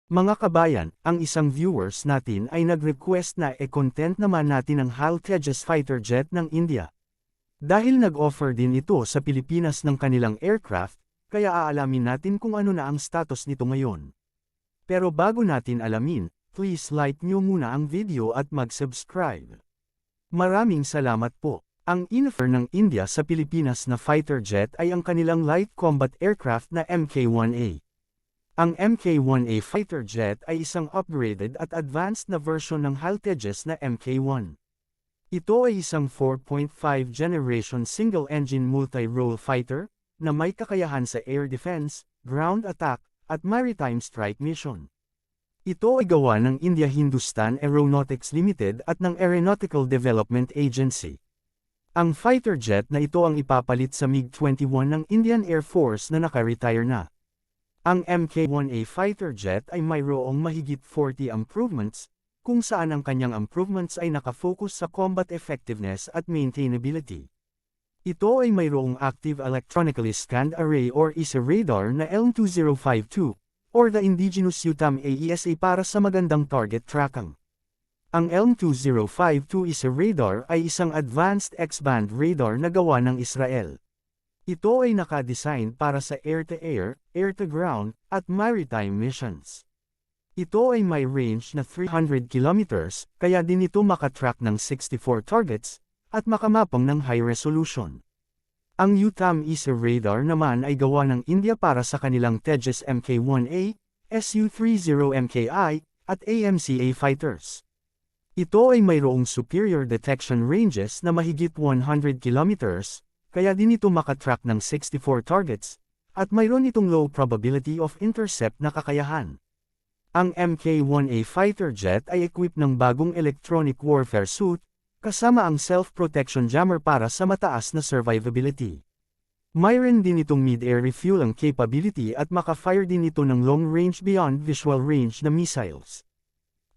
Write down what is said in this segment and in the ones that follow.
Mga kabayan, ang isang viewers natin ay nag-request na e-content naman natin ang HAL Tejas fighter jet ng India. Dahil nag-offer din ito sa Pilipinas ng kanilang aircraft, kaya aalamin natin kung ano na ang status nito ngayon. Pero bago natin alamin, please like nyo muna ang video at mag-subscribe. Maraming salamat po. Ang in-offer ng India sa Pilipinas na fighter jet ay ang kanilang light combat aircraft na Mk1A. Ang Mk1A fighter jet ay isang upgraded at advanced na version ng HAL Tejas na Mk1. Ito ay isang 4.5 generation single-engine multi-role fighter na may kakayahan sa air defense, ground attack, at maritime strike mission. Ito ay gawa ng India Hindustan Aeronautics Limited at ng Aeronautical Development Agency. Ang fighter jet na ito ang ipapalit sa MiG-21 ng Indian Air Force na naka-retire na. Ang Mk1A fighter jet ay mayroong mahigit 40 improvements, kung saan ang kanyang improvements ay nakafocus sa combat effectiveness at maintainability. Ito ay mayroong active electronically scanned array or ISA radar na ELM-2052, or the indigenous UTAM AESA para sa magandang target tracking. Ang ELM-2052 ISA radar ay isang advanced X-band radar na gawa ng Israel. Ito ay nakadesign para sa air-to-air, air-to-ground, at maritime missions. Ito ay may range na 300 kilometers, kaya din ito makatrack ng 64 targets, at makamapang ng high resolution. Ang UTAM ISA radar naman ay gawa ng India para sa kanilang Tejas Mk1A, Su-30MKI, at AMCA fighters. Ito ay mayroong superior detection ranges na mahigit 100 kilometers, kaya din ito makatrack ng 64 targets, at mayroon itong low probability of intercept na kakayahan. Ang Mk1A fighter jet ay equipped ng bagong electronic warfare suit, kasama ang self-protection jammer para sa mataas na survivability. Mayroon din itong mid-air refueling capability at maka-fire din ito ng long-range beyond visual range na missiles.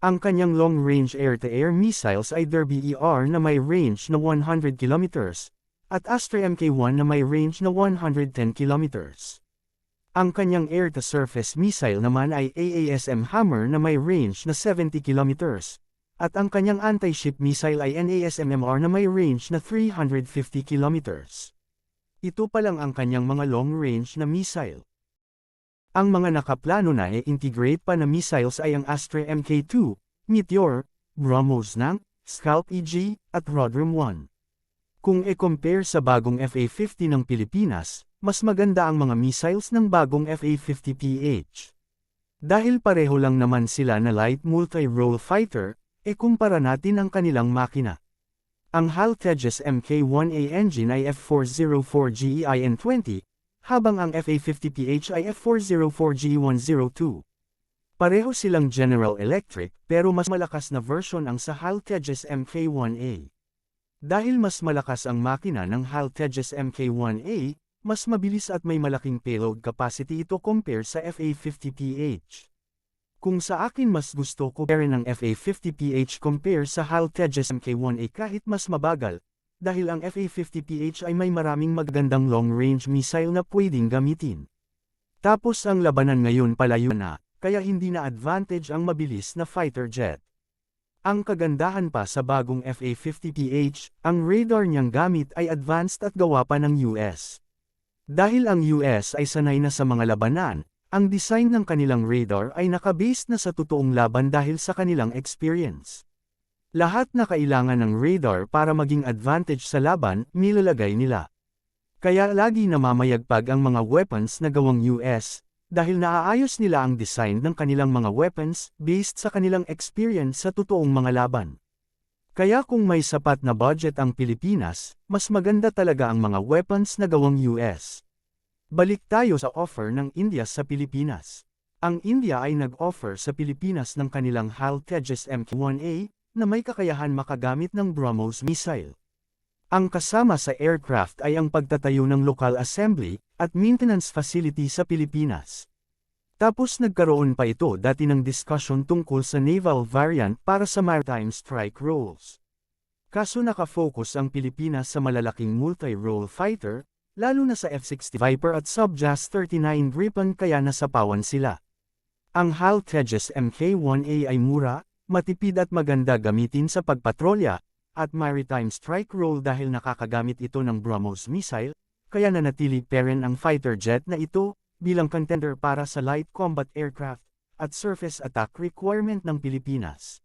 Ang kanyang long-range air-to-air missiles ay Derby ER na may range na 100 kilometers, at Astra Mk1 na may range na 110 kilometers. Ang kanyang air-to-surface missile naman ay AASM Hammer na may range na 70 kilometers, at ang kanyang anti-ship missile ay NASMMR na may range na 350 kilometers. Ito pa lang ang kanyang mga long-range na missile. Ang mga nakaplano na e-integrate pa na missiles ay ang Astra Mk2, Meteor, BrahMos ng, Scalp EG, at Rudram 1. Kung e-compare sa bagong FA-50 ng Pilipinas, mas maganda ang mga missiles ng bagong FA-50PH. Dahil pareho lang naman sila na light multi-role fighter, kumpara natin ang kanilang makina. Ang HAL Tejas Mk1A engine ay F404GEIN20, habang ang FA-50PH ay F404G102. Pareho silang General Electric pero mas malakas na version ang sa HAL Tejas Mk1A. Dahil mas malakas ang makina ng HAL Tejas Mk1A, mas mabilis at may malaking payload capacity ito compare sa FA-50PH. Kung sa akin mas gusto ko pa rin ang FA-50PH compare sa HAL Tejas Mk1A kahit mas mabagal, dahil ang FA-50PH ay may maraming magagandang long-range missile na pwedeng gamitin. Tapos ang labanan ngayon palayo na, kaya hindi na advantage ang mabilis na fighter jet. Ang kagandahan pa sa bagong FA-50PH, ang radar niyang gamit ay advanced at gawa pa ng US. Dahil ang US ay sanay na sa mga labanan, ang design ng kanilang radar ay nakabase na sa totoong laban dahil sa kanilang experience. Lahat na kailangan ng radar para maging advantage sa laban, nilalagay nila. Kaya lagi namamayagpag ang mga weapons na gawang US, dahil naaayos nila ang design ng kanilang mga weapons based sa kanilang experience sa totoong mga laban. Kaya kung may sapat na budget ang Pilipinas, mas maganda talaga ang mga weapons na gawang US. Balik tayo sa offer ng India sa Pilipinas. Ang India ay nag-offer sa Pilipinas ng kanilang HAL Tejas Mk1A, na may kakayahan makagamit ng BrahMos missile. Ang kasama sa aircraft ay ang pagtatayo ng local assembly at maintenance facility sa Pilipinas. Tapos nagkaroon pa ito dati ng discussion tungkol sa naval variant para sa maritime strike roles. Kaso nakafocus ang Pilipinas sa malalaking multi-role fighter, lalo na sa F-60 Viper at Sub-JAS 39 Gripen kaya nasapawan sila. Ang HAL Tejas Mk1A ay mura, matipid at maganda gamitin sa pagpatrolya, at maritime strike role dahil nakakagamit ito ng BrahMos missile, kaya nanatili pa rin ang fighter jet na ito, bilang contender para sa light combat aircraft, at surface attack requirement ng Pilipinas.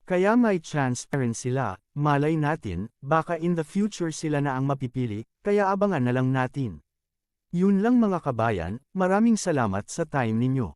Kaya may chance pa rin sila, malay natin, baka in the future sila na ang mapipili, kaya abangan na lang natin. Yun lang mga kabayan, maraming salamat sa time ninyo.